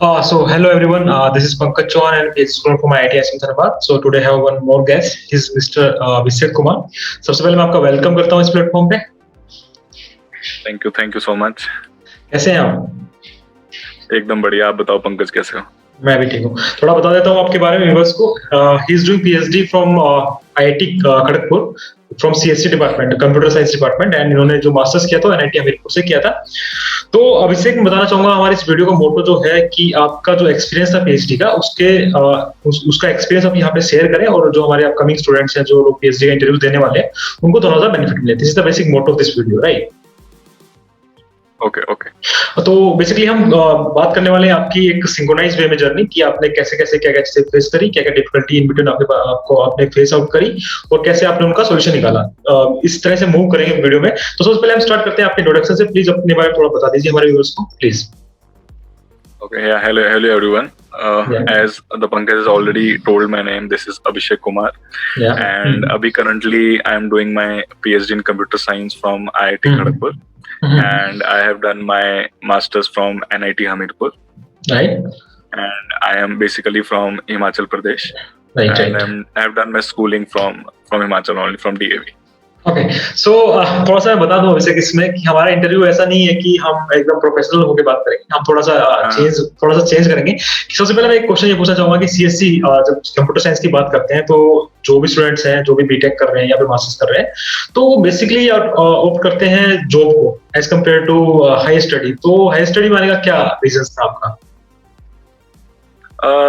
Hello everyone. This is Pankaj Chauhan and it's from IIT Ahmedabad. So today I have one more guest. He's Mr. Abhishek Kumar. सबसे पहले मैं आपका welcome करता हूँ इस platform पे. Thank you so much. कैसे हैं आप? एकदम बढ़िया. आप बताओ पंकज कैसे हो? मैं भी ठीक हूँ. थोड़ा बता देता हूँ आपके बारे में व्यूअर्स को. He is doing PhD from IIT Kharagpur from CSC department, computer science department, and इन्होंने जो मास्टर्स किया था एनआईटी हमीरपुर से किया था. तो अभिषेक मैं बताना चाहूंगा हमारे इस वीडियो का मोटो जो है कि आपका जो एक्सपीरियंस था पीएचडी का उसका एक्सपीरियंस आप यहाँ पे शेयर करें और जो हमारे अपकमिंग स्टूडेंट्स हैं जो लोग पीएचडी का इंटरव्यू देने वाले हैं उनको थोड़ा सा बेनिफिट मिले. This is the basic motto of this video, right? Okay. तो बेसिकली हम बात करने वाले हैं आपकी एक सिंक्रोनाइज वे में जर्नी कि आपने कैसे कैसे क्या क्या चीजें फेस करी, क्या क्या डिफिकल्टी इन बिटवीन आपको आपने फेस आउट करी और कैसे आपने उनका सॉल्यूशन निकाला. इस तरह से मूव करेंगे वीडियो में. तो सबसे पहले हम स्टार्ट करते हैं आपके इंट्रोडक्शन से. प्लीज अपने बारे में थोड़ा बता दीजिए हमारे व्यूअर्स को please. Okay, yeah, hello everyone. As the Pankaj has already told my name, this is Abhishek Kumar. Yeah. And currently I am doing my PhD in computer science from IIT Kharagpur. And I have done my masters from NIT Hamirpur. Right. And I am basically from Himachal Pradesh. Right. I have done my schooling from Himachal only, from DAV. Okay. So थोड़ा सा बता दूं अभिषेक इसमें कि हमारा interview ऐसा नहीं है कि हम एकदम प्रोफेशनल होकर बात करेंगे. हम थोड़ा सा चेंज करेंगे. सबसे पहले मैं एक क्वेश्चन ये पूछना चाहूंगा कि सीएससी जब कंप्यूटर साइंस की बात करते हैं तो जो भी स्टूडेंट्स हैं जो भी बीटेक कर रहे हैं या फिर मास्टर्स कर रहे हैं तो बेसिकली ऑप्ट करते हैं जॉब को as compare to high study. तो हाई स्टडी माने का क्या रीजन था आपका?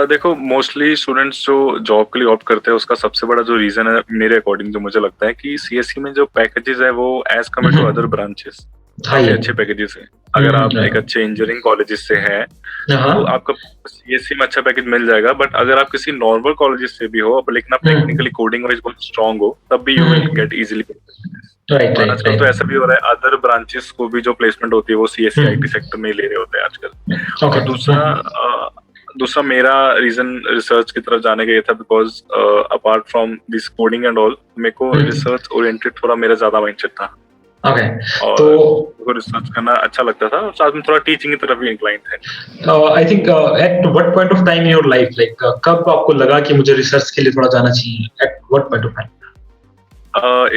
देखो, मोस्टली स्टूडेंट्स जो जॉब के लिए ऑप्ट करते हैं उसका सबसे बड़ा जो रीजन है मेरे अकॉर्डिंग जो मुझे लगता है कि सीएससी में जो पैकेजेस है वो as compare to other branches काफी अच्छे पैकेजेस है. अगर आप एक अच्छे इंजीनियरिंग कॉलेजेस से हैं तो आपका सीएससी में अच्छा पैकेज मिल जाएगा. बट अगर आप किसी नॉर्मल कॉलेजेस से भी हो लेकिन आप टेक्निकली कोडिंग वाइज बहुत स्ट्रांग हो तब भी यू विल गेट इजीली. आजकल तो ऐसा भी हो रहा है अदर ब्रांचेस को भी जो प्लेसमेंट होती है वो सीएससी आईटी सेक्टर में ले रहे होते हैं आजकल. और दूसरा मेरा रीजन रिसर्च की तरफ जाने का ये था because apart from this coding and all मेरे को रिसर्च ओरिएंटेड थोड़ा मेरा ज्यादा माइंडसेट था. ओके. और तो रिसर्च करना अच्छा लगता था और साथ में थोड़ा टीचिंग की तरफ भी इंक्लाइन थे. I think at what point of time in your life like कब आपको लगा कि मुझे रिसर्च के लिए थोड़ा जाना चाहिए? At what point of time?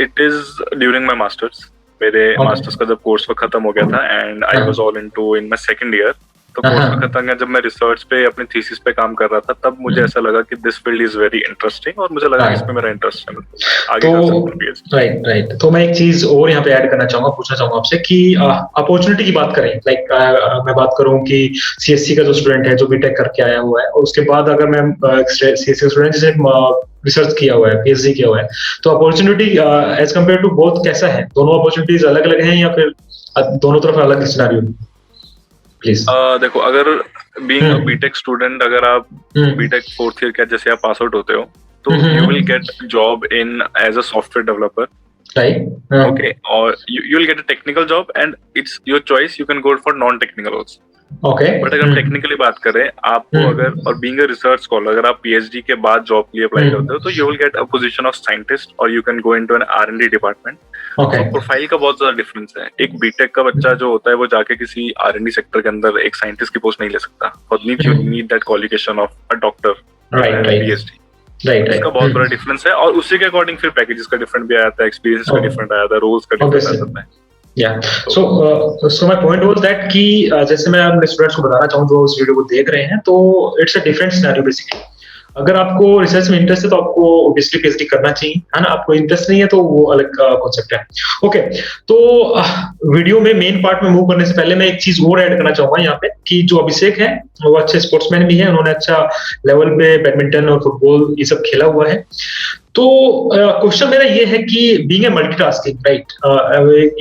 It is during my masters. मेरे मास्टर्स का जब कोर्स खत्म हो गया था and I was all into in my second year. तो कोर्स में खत्म गया जब मैं रिसर्च पे अपनी थीसिस पे काम कर रहा था तब मुझे ऐसा लगा कि this field is very interesting और मुझे लगा इसमें मेरा इंटरेस्ट है. आगे कर सकता हूं पीएचडी. राइट. तो मैं एक चीज और यहाँ पे ऐड करना चाहूंगा, पूछना चाहूंगा आपसे कि अपॉर्चुनिटी की बात करें. लाइक मैं बात करूं कि सीएससी का जो स्टूडेंट है जो बीटेक करके आया हुआ है और उसके बाद अगर मैं सीएससी स्टूडेंट जिसने रिसर्च किया हुआ है, पीएचडी किया हुआ है, तो opportunity as compare to both कैसा है? दोनों अपॉर्चुनिटीज अलग अलग हैं या फिर दोनों तरफ अलग सिनेरियो? प्लीज. देखो, अगर बीइंग अ बीटेक स्टूडेंट अगर आप बीटेक फोर्थ ईयर का जैसे आप पास आउट होते हो तो you will get job in as a software developer. Right. Okay. और you will get a technical job and it's your choice. You can go for non technical also. Okay. But अगर technically बात करें आपको अगर और being a research scholar अगर आप PhD के बाद जॉब के लिए अप्लाई करते हो तो you will get a position of scientist और you can go into an R and D department. तो प्रोफाइल का बहुत ज्यादा डिफरेंस है. एक बीटेक का बच्चा जो होता है वो जाके किसी आर&डी सेक्टर के अंदर एक साइंटिस्ट की पोस्ट नहीं ले सकता. You need that qualification of a doctor, PhD. Right. इसका बहुत बड़ा डिफरेंस है और उसी के अकॉर्डिंग फिर पैकेजेस का डिफरेंट भी आया था, एक्सपीरियंस का डिफरेंट आया था, रोल्स का डिफरेंट आया था. So my point was that कि जैसे मैं अपने स्टूडेंट्स को बताना चाहूँ जो इस वीडियो को देख रहे हैं तो it's a different scenario basically. अगर आपको रिसर्च में इंटरेस्ट है तो आपको ऑब्वियसली पीएचडी करना चाहिए, है ना. आपको इंटरेस्ट नहीं है तो वो अलग कॉन्सेप्ट है. ओके. तो वीडियो में मेन पार्ट में मूव करने से पहले मैं एक चीज और ऐड करना चाहूंगा यहाँ पे कि जो अभिषेक है वो अच्छे स्पोर्ट्समैन भी है. उन्होंने अच्छा लेवल पे बैडमिंटन और फुटबॉल ये सब खेला हुआ है. तो क्वेश्चन मेरा ये है कि बीइंग ए मल्टीटास्किंग, राइट,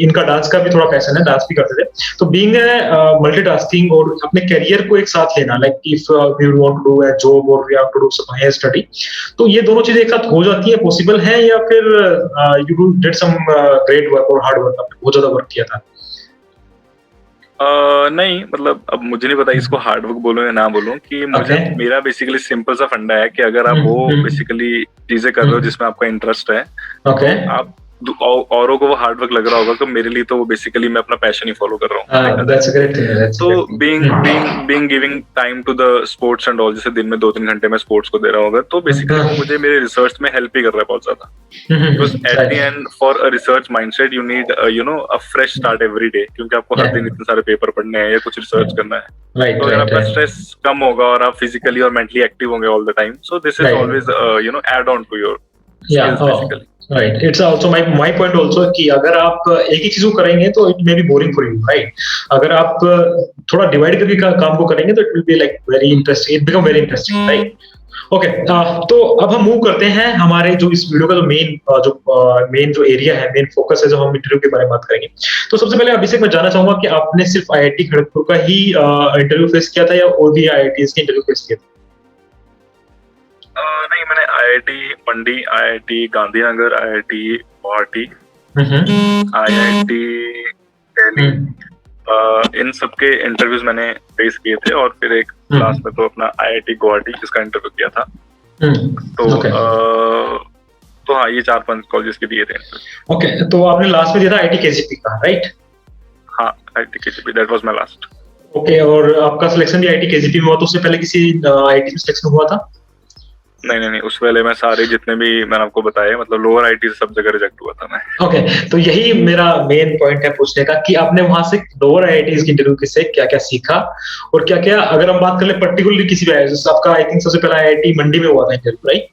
इनका डांस का भी थोड़ा पैशन है, डांस भी करते थे. तो बीइंग ए मल्टीटास्किंग और अपने करियर को एक साथ लेना, like if you want to do a job और you have to do some higher study, तो ये दोनों चीजें एक साथ हो जाती है, पॉसिबल है या फिर you did some great work और हार्ड वर्क, आपने बहुत ज्यादा वर्क किया था? नहीं, मतलब अब मुझे नहीं पता इसको हार्ड वर्क बोलूं या ना बोलूं कि मुझे मेरा बेसिकली सिंपल सा फंडा है कि अगर आप वो बेसिकली चीजें कर रहे हो जिसमें आपका इंटरेस्ट है, तो आप औरों को वो हार्ड वर्क लग रहा होगा, तो मेरे लिए तो वो बेसिकली मैं अपना पैशन ही फॉलो कर रहा हूँ। That's a great thing. That's a तो great thing. Being giving time to the sports and all, जैसे दिन में 2-3 घंटे में स्पोर्ट्स को दे रहा होगा, तो बेसिकली वो मुझे मेरे रिसर्च में हेल्प ही कर रहा है बहुत ज्यादा। Because at the end for a research mindset you need a fresh start every day, क्योंकि आपको हर दिन इतने सारे पेपर पढ़ने हैं या कुछ रिसर्च करना है। Right, तो अगर right, आपका right. स्ट्रेस कम होगा और आप फिजिकली और मेंटली एक्टिव होंगे all the time, so this is always add on to your Yeah, skills basically. right. It's also my point also कि अगर आप एक ही चीज को करेंगे तो it may be boring for you, right? अगर आप थोड़ा डिवाइड करके काम को करेंगे तो it will be like very interesting, it become very interesting, right? Okay, तो अब हम मूव करते हैं हमारे जो इस वीडियो का जो मेन जो एरिया है, मेन फोकस है, जो हम इंटरव्यू के बारे में बात करेंगे। तो सबसे पहले अभिषेक, मैं जानना चाहूंगा कि आपने सिर्फ आईआईटी खड़गपुर का ही इंटरव्यू फेस किया था या और भी आईआईटीज के इंटरव्यू फेस किया था? नहीं, मैंने IIT Mandi, IIT Gandhinagar, IIT Guwahati, IIT Delhi, इन सबके इंटरव्यूज मैंने फेस किए थे, और फिर एक लास्ट में तो अपना आईआईटी गुवाहाटी जिसका इंटरव्यू किया था। तो हाँ, ये 4-5 कॉलेजेस के दिए थे। ओके, तो आपने लास्ट में दिया था आईआईटी केजीपी का, राइट? हाँ, IIT KGP, that was my last. Okay, और आपका सिलेक्शन भी आईआईटी केजीपी में हुआ, तो उससे पहले किसी आईआईटी में सिलेक्शन हुआ था? नहीं, उस पहले मैं सारे जितने भी मैंने आपको बताया, मतलब लोअर आईटी से सब जगह रिजेक्ट हुआ था मैं। ओके, तो यही मेरा मेन पॉइंट है पूछने का कि आपने वहां से लोअर आईआईटीज की इंटरव्यू से क्या क्या सीखा और क्या क्या, अगर हम बात कर ले पर्टिकुलरली किसी भी आईआईटी, आपका आई थिंक सबसे पहला आईआईटी मंडी में हुआ था इंटरव्यू, राइट?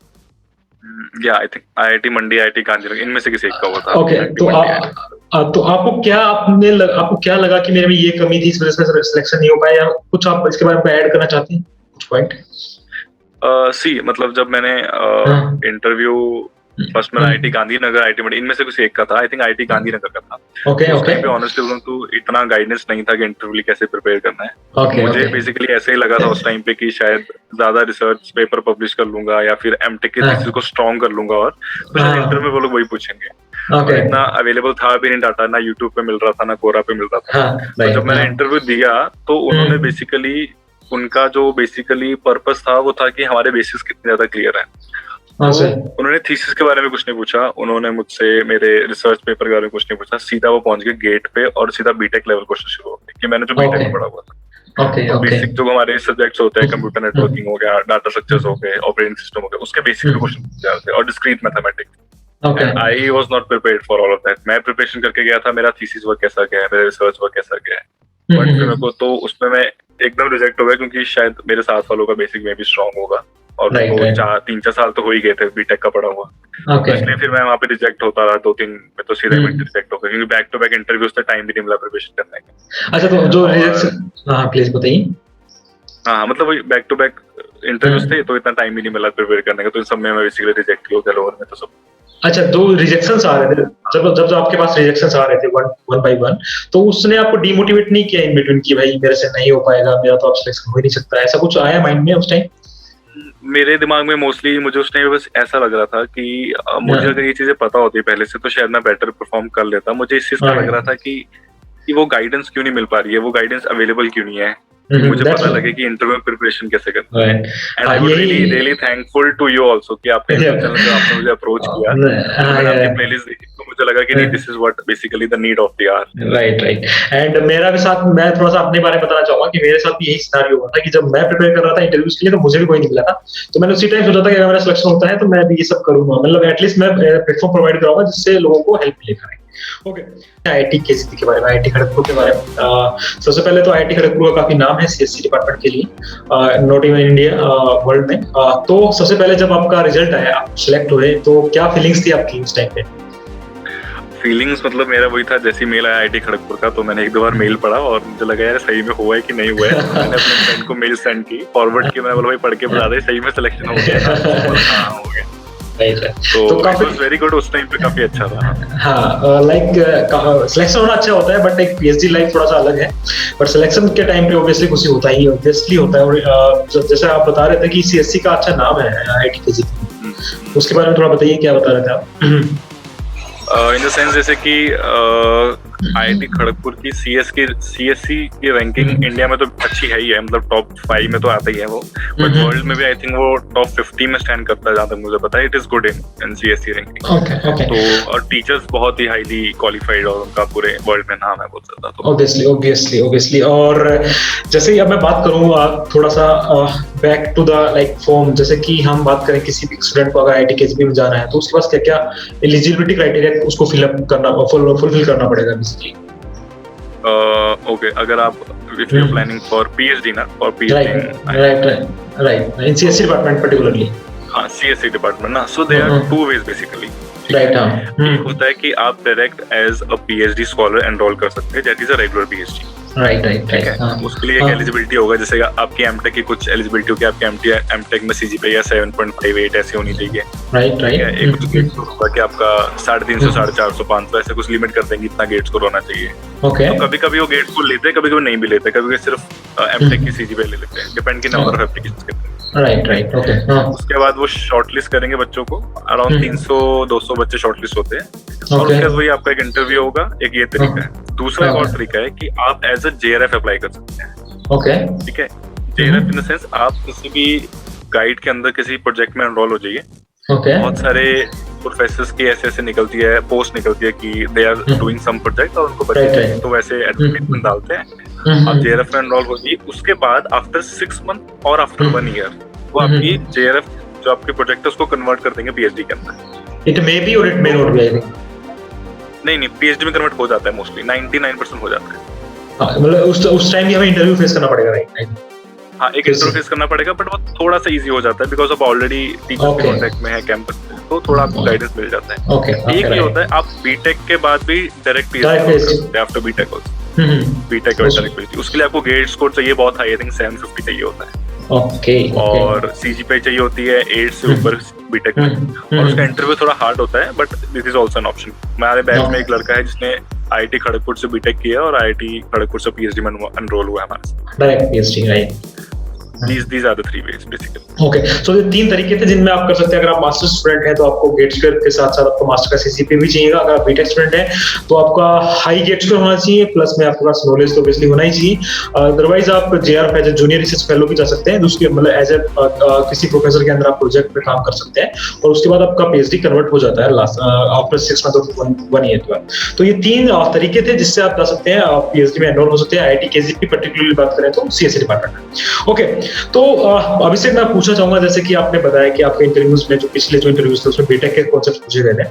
या I think IIT Mandi, IIT Gandhinagar, इनमें से किसी एक का हुआ था। ओके, तो आपको क्या लगा कि मेरे में ये कमी थी, इस वजह से सिलेक्शन नहीं हो पाया, या कुछ आप इसके बारे में ऐड करना चाहते हैं, कुछ पॉइंट? मतलब जब मैंने इंटरव्यू फर्स्ट में आईआईटी गांधीनगर, आईआईटी मंडी, इनमें से कुछ एक का था। आई थिंक आईआईटी गांधीनगर का था। Okay, okay. ऑनेस्टली बोलूं तो इतना गाइडेंस नहीं था कि इंटरव्यू कैसे प्रिपेयर करना है। मुझे बेसिकली ऐसे ही लगा था उस टाइम पे कि शायद ज्यादा रिसर्च पेपर पब्लिश कर लूंगा या फिर एमटेक के थीसिस को स्ट्रॉन्ग कर लूंगा, और इंटरव्यू में वो लोग वही पूछेंगे। इतना अवेलेबल था भी नहीं डाटा, ना यूट्यूब पे मिल रहा था, ना कोरा पे मिल रहा था। तो जब मैंने इंटरव्यू दिया तो उन्होंने बेसिकली, उनका जो बेसिकली पर्पस था वो था कि हमारे बेसिस कितने ज्यादा क्लियर है। तो उन्होंने थीसिस के बारे में कुछ नहीं पूछा, उन्होंने मुझसे मेरे रिसर्च पेपर के बारे में कुछ नहीं पूछा, सीधा वो पहुंच गए गेट पे और सीधा बीटेक लेवल क्वेश्चन शुरू हो गए कि मैंने जो बीटेक में पढ़ा हुआ था। बेसिक जो हमारे सब्जेक्ट्स होते हैं, कंप्यूटर नेटवर्किंग हो गया, डाटा स्ट्रक्चर्स हो गए, ऑपरेटिंग सिस्टम हो गया, उसके बेसिक क्वेश्चन पूछे थे, और discrete mathematics. I was not prepared for all of that. मैं प्रिपरेशन करके गया था, मेरा थीसिस वर्क कैसा गया है, मेरा रिसर्च वर्क कैसा गया है, बट फिर मेरे को तो उसमें मैं एकदम रिजेक्ट हो गया, क्योंकि शायद मेरे 7 सालों का बेसिक में भी स्ट्रांग होगा, और 3-4 साल तो हो ही गए थे बीटेक का पढ़ा हुआ। इसलिए फिर मैं वहाँ पे रिजेक्ट होता रहा, 2-3 में तो सीधा रिजेक्ट हो गया, क्योंकि बैक टू बैक इंटरव्यूज से टाइम भी नहीं मिला प्रिपरेशन करने का। अच्छा, तो जो रिजेक्शन, हाँ प्लीज बताइए। हाँ, मतलब वही बैक टू बैक इंटरव्यूज थे, तो इतना टाइम भी नहीं मिला प्रिपेयर करने का, तो इन सब में मैं बेसिकली रिजेक्ट हो गया लोअर में तो सब। अच्छा, जो रिजेक्शंस आ रहे थे, जब आपके पास रिजेक्शंस आ रहे थे वन बाय वन, तो उसने आपको डिमोटिवेट नहीं किया इन बिटवीन कि भाई मेरे से नहीं हो पाएगा, मेरा तो अब सिलेक्शन हो ही नहीं सकता, ऐसा कुछ आया माइंड में उस टाइम? मेरे दिमाग में मोस्टली मुझे उस टाइम बस ऐसा लग रहा था कि मुझे अगर ये चीजें पता होती पहले से तो शायद मैं बेटर परफॉर्म कर लेता। मुझे इस चीज का लग रहा था कि वो गाइडेंस क्यों नहीं मिल पा रही है, वो गाइडेंस अवेलेबल क्यों नहीं है, मुझे पता लगे कि इंटरव्यू प्रिपरेशन कैसे करना है। And I would really thankful to you also कि आपके चैनल पे आपने मुझे अप्रोच किया, मैंने आपकी प्लेलिस्ट देखी तो मुझे लगा कि नहीं, this is what basically the need of the hour. Right. And मेरा भी साथ, मैं थोड़ा सा अपने बारे में बताना चाहूंगा कि मेरे साथ भी यही सिनेरियो हुआ था कि जब मैं प्रिपेयर कर रहा था इंटरव्यूज के लिए, तो मुझे भी कोई नहीं मिला था, तो मैंने उसी टाइम सोचा था कि अगर मेरा सिलेक्शन होता है तो मैं भी ये सब करूंगा, मतलब एटलीस्ट मैं प्लेटफॉर्म प्रोवाइड कराऊंगा जिससे लोगों को हेल्प मिलेगा। ओके, आईआईटी केजीपी के बारे में, आईआईटी खड़गपुर के बारे में, सबसे पहले तो आईआईटी खड़गपुर का काफी नाम है सीएससी डिपार्टमेंट के लिए, नॉट इवन इंडिया, वर्ल्ड में। तो सबसे पहले जब आपका रिजल्ट आया, आप सिलेक्ट हुए, तो क्या फीलिंग्स थी आपकी उस टाइम पे? फीलिंग्स मतलब मेरा वही था, जैसे मेल आया आईआईटी खड़गपुर का तो मैंने 1-2 बार मेल पढ़ा और मुझे लगा यार सही में हुआ है कि नहीं हुआ है। तो मैंने अपने फ्रेंड को मेल सेंड की, फॉरवर्ड की, मैंने बोला भाई पढ़ के बता दे सही में सिलेक्शन हो गया। हाँ, हो गया। तो काफी वेरी गुड, उस टाइम पे काफी अच्छा था। हाँ, लाइक सिलेक्शन होना अच्छा होता है, बट एक पीएचडी लाइफ थोड़ा सा अलग है, बट सिलेक्शन के टाइम पे ऑब्वियसली खुशी होता ही ऑब्वियसली होता है। और जैसे आप बता रहे थे कि सीएससी का अच्छा नाम है आईआईटी केजीपी, उसके बारे में थोड़ा बताइए, क्या बता रहे थे आप? इन द सेंस जैसे कि आईआईटी खड़गपुर की सीएससी की रैंकिंग इंडिया में तो अच्छी है ही है, मतलब टॉप 5 में तो आता ही है वो, बट वर्ल्ड में भी आई थिंक वो टॉप 50 में स्टैंड करता है, जहां तक मुझे पता है। It is good in CSC ranking. तो और टीचर्स बहुत ही हाईली क्वालिफाइड और उनका पूरे वर्ल्ड में नाम है बहुत ज्यादा। तो ऑब्वियसली और जैसे ही अब मैं बात करूँ थोड़ा सा back to the like form, जैसे कि हम बात करें किसी भी स्टूडेंट को अगर आईआईटी केजीपी में जाना है तो उसके पास क्या क्या एलिजिबिलिटी क्राइटेरिया उसको फुलफिल करना पड़ेगा बेसिकली? ओके, अगर आप if you are planning for PhD ना, for PhD right in CSC department particularly, हाँ सीएससी डिपार्टमेंट ना, so there are two ways basically. Right, एक होता है कि आप direct as a PhD scholar enroll कर सकते हैं, that is a regular PhD. Right. उसके लिए एक एलिजिबिलिटी होगा, जैसे आपकी एमटेक की कुछ एलिजिबिलिटी होगी, आपकी एमटेक में सीजीपीए या 7.58 ऐसी होनी चाहिए। राइट। एक होगा कि आपका 350, 450, 500 ऐसे कुछ लिमिट कर देंगे, इतना गेट स्कोर होना चाहिए। तो कभी कभी वो गेट स्कोर लेते हैं, कभी कभी नहीं भी लेते, कभी कभी सिर्फ एमटेक की सीजीपीए ले लेते हैं, डिपेंड की नंबर ऑफ एप्लीकेशंस के। Right, okay. उसके बाद वो शॉर्टलिस्ट करेंगे बच्चों को, अराउंड 300-200 बच्चे शॉर्टलिस्ट होते हैं, और उसके बाद वही आपका एक इंटरव्यू होगा। एक ये तरीका है। दूसरा एक और तरीका है कि आप एज अ जेआरएफ अप्लाई कर सकते हैं। ठीक है, जेआरएफ इन द सेंस आप किसी भी गाइड के अंदर किसी प्रोजेक्ट में एनरोल हो जाइए। बहुत सारे प्रोफेसर्स की ऐसे निकलती है, पोस्ट निकलती है कि they are doing some project और उनको बच्चे तो वैसे एडवर्टाइजमेंट डालते हैं। आप जेआरएफ में एनरोल हो जाइए, उसके बाद आफ्टर 6 मंथ और आफ्टर 1 ईयर वो आपकी जेआरएफ जो आपके प्रोजेक्ट है उसको कन्वर्ट कर देंगे पीएचडी के अंदर। इट मे बी और it may not be, I think. नहीं, पीएचडी में कन्वर्ट हो जाता है, मोस्टली 99% हो जाता है। हाँ, मतलब उस टाइम भी हमें इंटरव्यू फेस करना पड़ेगा, राइट? हाँ, एक इंटरव्यू फेस करना पड़ेगा, बट वो थोड़ा सा इजी हो जाता है बिकॉज आप ऑलरेडी टीचर के कांटेक्ट में है कैंपस में, तो थोड़ा आपको गाइडेंस मिल जाता है। एक ही होता है, आप बीटेक के बाद भी डायरेक्ट पीएचडी कर सकते हैं आफ्टर बीटेक ऑल्सो। बीटेक और डायरेक्ट पीएचडी, उसके लिए आपको गेट स्कोर चाहिए बहुत हाई, आई थिंक 750 चाहिए होता है। और सीजीपीए चाहिए होती है 8 से ऊपर बीटेक में, और उसका इंटरव्यू थोड़ा हार्ड होता है, but this is also an option. हमारे बैच में एक लड़का है जिसने आईआईटी खड़गपुर से बीटेक किया और आईआईटी खड़गपुर से पीएचडी में एनरोल हुआ है हमारे साथ। Direct PhD, right? These are the 3 ways basically. Okay, so ये 3 तरीके थे जिनमें आप कर सकते हैं। अगर आप मास्टर स्टूडेंट हैं तो आपको गेट स्कोर के साथ साथ आपको मास्टर का सीजीपीए भी चाहिएगा। अगर आप बीटेक स्टूडेंट हैं तो आपका हाई गेट स्कोर होना चाहिए, प्लस में आपके पास नॉलेज तो ऑब्वियसली होना ही चाहिए। अदरवाइज आप JRF as junior research fellow भी जा सकते हैं, उसके मतलब एज ए किसी प्रोफेसर के अंदर आप प्रोजेक्ट पे काम कर सकते हैं, और उसके बाद आपका पीएचडी कन्वर्ट हो जाता है लास्ट आफ्टर 6 मंथ और 1 ईयर के बाद। तो ये 3 तरीके थे जिससे आप जा सकते हैं, आप पीएचडी में एनरोल हो सकते हैं। आईआईटी केजीपी पर्टिकुलरली बात करें तो सीएससी डिपार्टमेंट में। ओके, तो अभिषेक मैं पूछना चाहूंगा, जैसे कि आपने बताया कि आपके इंटरव्यूज में जो पिछले जो इंटरव्यूज थे उसमें बीटेक के कॉन्सेप्ट पूछे गए थे,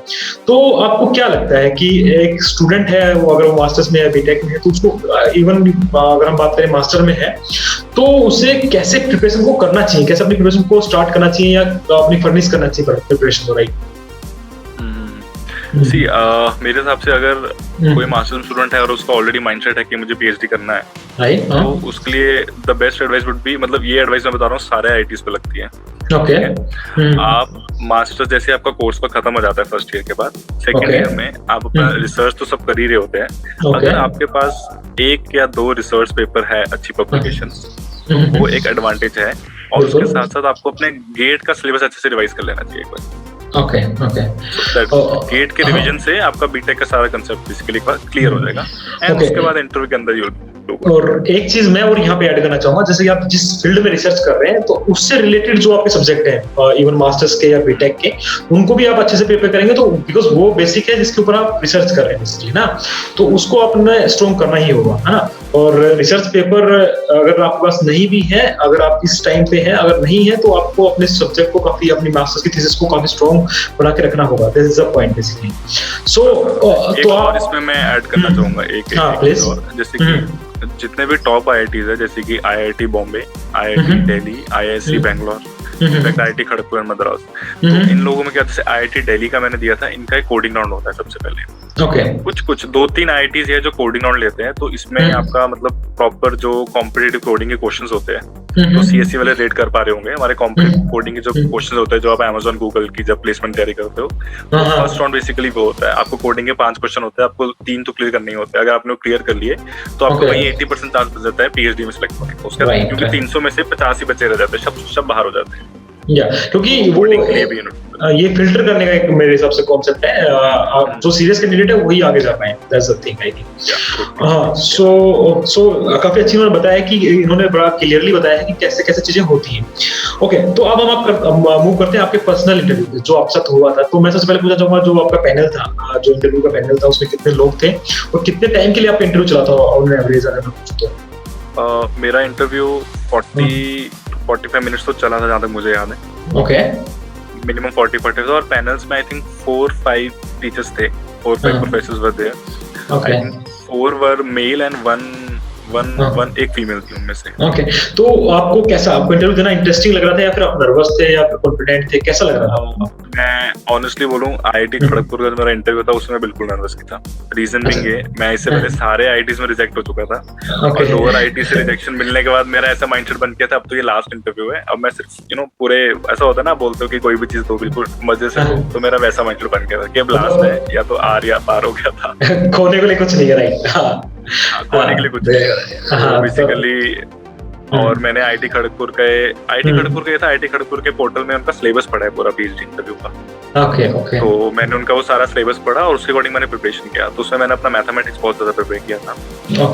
तो आपको क्या लगता है कि एक स्टूडेंट है वो अगर वो मास्टर्स में है, बीटेक में है, तो उसको इवन अगर हम बात करें मास्टर में है, तो उसे कैसे प्रिपरेशन को करना चाहिए, कैसे अपनी प्रिपरेशन को स्टार्ट करना चाहिए या अपनी फर्निश करना चाहिए प्रिपरेशन को, राइट? मेरे हिसाब से अगर कोई मास्टर स्टूडेंट है और उसका ऑलरेडी माइंडसेट है कि मुझे पीएचडी करना है, राइट, तो उसके लिए the best advice would be, मतलब ये एडवाइस मैं बता रहा हूँ सारे आईआईटीज पे लगती है। ओके, आप मास्टर्स जैसे आपका कोर्स पर खत्म हो जाता है फर्स्ट ईयर के बाद, सेकंड ईयर में आप अपना रिसर्च तो सब कर ही रहे होते हैं। अगर आपके पास 1 या 2 रिसर्च पेपर है अच्छी पब्लिकेशंस, तो वो एक एडवांटेज है, और उसके साथ साथ आपको अपने गेट का सिलेबस अच्छे से रिवाइज कर लेना चाहिए एक बार। गेट के रिवीजन से आपका बीटेक का सारा कंसेप्ट बेसिकली क्लियर हो जाएगा, एंड उसके बाद इंटरव्यू के अंदर और एक चीज मैं और यहाँ पे ऐड करना चाहूंगा, जैसे कि आप जिस फील्ड में रिसर्च कर रहे हैं तो उससे रिलेटेड जो आपके सब्जेक्ट हैं, इवन मास्टर्स के या बीटेक के, उनको भी आप अच्छे से प्रिपेयर करेंगे, तो बिकॉज वो बेसिक है जिसके ऊपर आप रिसर्च कर रहे हैं बेसिकली ना, तो उसको आपने स्ट्रॉन्ग करना ही होगा, है ना। और रिसर्च पेपर अगर आपके पास नहीं भी है, अगर आप इस टाइम पे है, अगर नहीं है, तो आपको अपने सब्जेक्ट को काफी, अपनी मास्टर्स की थीसिस को काफी स्ट्रॉन्ग बना के रखना होगा। This is the point basically. So तो आप इसमें मैं ऐड करना चाहूंगा एक और, जैसे कि जितने भी टॉप आईआईटीज है, जैसे कि IIT Bombay, IIT Delhi, IISc Bangalore, in fact IIT Kharagpur और मद्रास, तो इन लोगों में क्या, जैसे आईआईटी दिल्ली का मैंने दिया था, इनका एक कोडिंग राउंड होता है सबसे पहले। कुछ 2-3 आईआईटीज है जो कोडिंग राउंड लेते हैं, तो इसमें आपका मतलब प्रॉपर जो कॉम्पिटिटिव कोडिंग के क्वेश्चंस होते हैं, तो सीएससी वाले रेट कर पा रहे होंगे। हमारे कॉम्पिटिटिव कोडिंग के जो क्वेश्चंस होते हैं, जो आप अमेज़न गूगल की जब प्लेसमेंट तैयारी करते हो, तो फर्स्ट राउंड बेसिकली वो होता है, आपको कोडिंग के 5 क्वेश्चन होते हैं, आपको 3 तो क्लियर करने ही होते हैं। अगर आपने क्लियर कर लिए तो आपको वहीं 80% चांस बच जाता है पीएचडी में सिलेक्ट होने का। उसके बाद क्योंकि 300 में से 50 ही बचे रह जाते हैं, सब बाहर हो जाते हैं। या क्योंकि वो कोडिंग के लिए भी ये फिल्टर करने का एक मेरे हिसाब से कॉन्सेप्ट है, जो सीरियस कैंडिडेट है वही आगे जा पाए, that's the thing I think. हाँ, सो काफी अच्छी उन्होंने बताया कि इन्होंने बड़ा क्लियरली बताया है कि कैसे कैसे चीजें होती हैं। ओके, तो अब हम मूव करते हैं आपके पर्सनल इंटरव्यू पे जो आपके साथ हुआ था। तो मैं सबसे पहले पूछना चाहूंगा, जो आपका पैनल था, जो इंटरव्यू का पैनल था, उसमें कितने लोग थे और कितने टाइम के लिए आपका इंटरव्यू चला था ऑन एवरेज अगर मैं पूछूं तो? मेरा इंटरव्यू 40-45 मिनट्स तो चला था जहाँ तक मुझे याद है। ओके, मिनिमम 40 और पैनल्स में आई थिंक 4-5 टीचर्स थे, 4-5 professors were there. I think 4 were male and one एक फीमेल थी उनमें से। ओके, तो आपको कैसा, आपको इंटरव्यू देना इंटरेस्टिंग लग रहा था या फिर आप नर्वस थे या फिर कॉन्फिडेंट थे, कैसा लग रहा था? मैं ऑनेस्टली बोलूं, आईआईटी खड़गपुर का जो मेरा इंटरव्यू था उसमें बिल्कुल नर्वस नहीं था। रीजन बीइंग ये, मैं इससे पहले सारे आईआईटीज में रिजेक्ट हो चुका था और लोअर आईआईटी से रिजेक्शन मिलने के बाद मेरा ऐसा माइंडसेट बन गया था अब तो ये लास्ट इंटरव्यू है, अब मैं सिर्फ पूरे ऐसा होता है ना, बोलते हो कि कोई भी चीज दो बिल्कुल मजे से दो, तो मेरा वैसा माइंडसेट बन गया था कि अब लास्ट है, या तो आर या पार हो गया था। खोने के लिए कुछ नहीं है, राइट? खोने के लिए कुछ नहीं बेसिकली। और मैंने आईआईटी खड़गपुर था, आईआईटी खड़गपुर के पोर्टल में उनका सिलेबस पढ़ा है पूरा पीएचडी इंटरव्यू का। ओके। तो मैंने उनका वो सारा सिलेबस पढ़ा और उसके अकॉर्डिंग मैंने प्रिपरेशन किया। तो उसमें मैंने अपना मैथमेटिक्स बहुत ज्यादा प्रिपेयर किया था।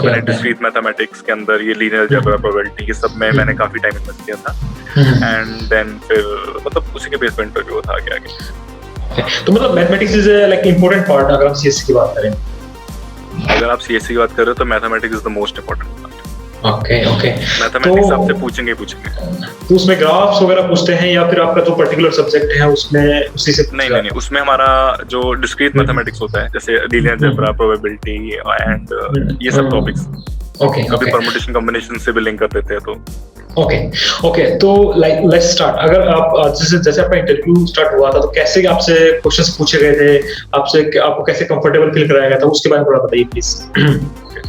मैंने डिस्क्रीट मैथमेटिक्स के अंदर ये लीनियर अलजेब्रा, प्रोबेबिलिटी, ये सब में मैंने काफी टाइम इन्वेस्ट किया था। एंड देन फिर मतलब उसी के बेस पे इंटरव्यू था आगे। तो मतलब mathematics is like important part अगर हम सीएससी की बात करें। अगर आप सीएससी की बात कर रहे हो तो mathematics is the most important part. Okay mathematics आपसे पूछेंगे। तो उसमें ग्राफ्स वगैरह पूछते हैं या फिर आपका जो पर्टिकुलर सब्जेक्ट है उसमें उसी से? नहीं, उसमें हमारा जो डिस्क्रीट मैथमेटिक्स होता है, जैसे लीनियर अलजेब्रा, प्रोबेबिलिटी एंड ये सब टॉपिक्स। कभी परमुटेशन कॉम्बिनेशन से भी लिंक कर देते हैं तो। ओके, तो लाइक लेट्स स्टार्ट। अगर आप जैसे आपका इंटरव्यू स्टार्ट हुआ था तो कैसे आपसे क्वेश्चंस पूछे गए थे, आपको कैसे कंफर्टेबल फील कराया गया था, उसके बारे में थोड़ा बताइए प्लीज।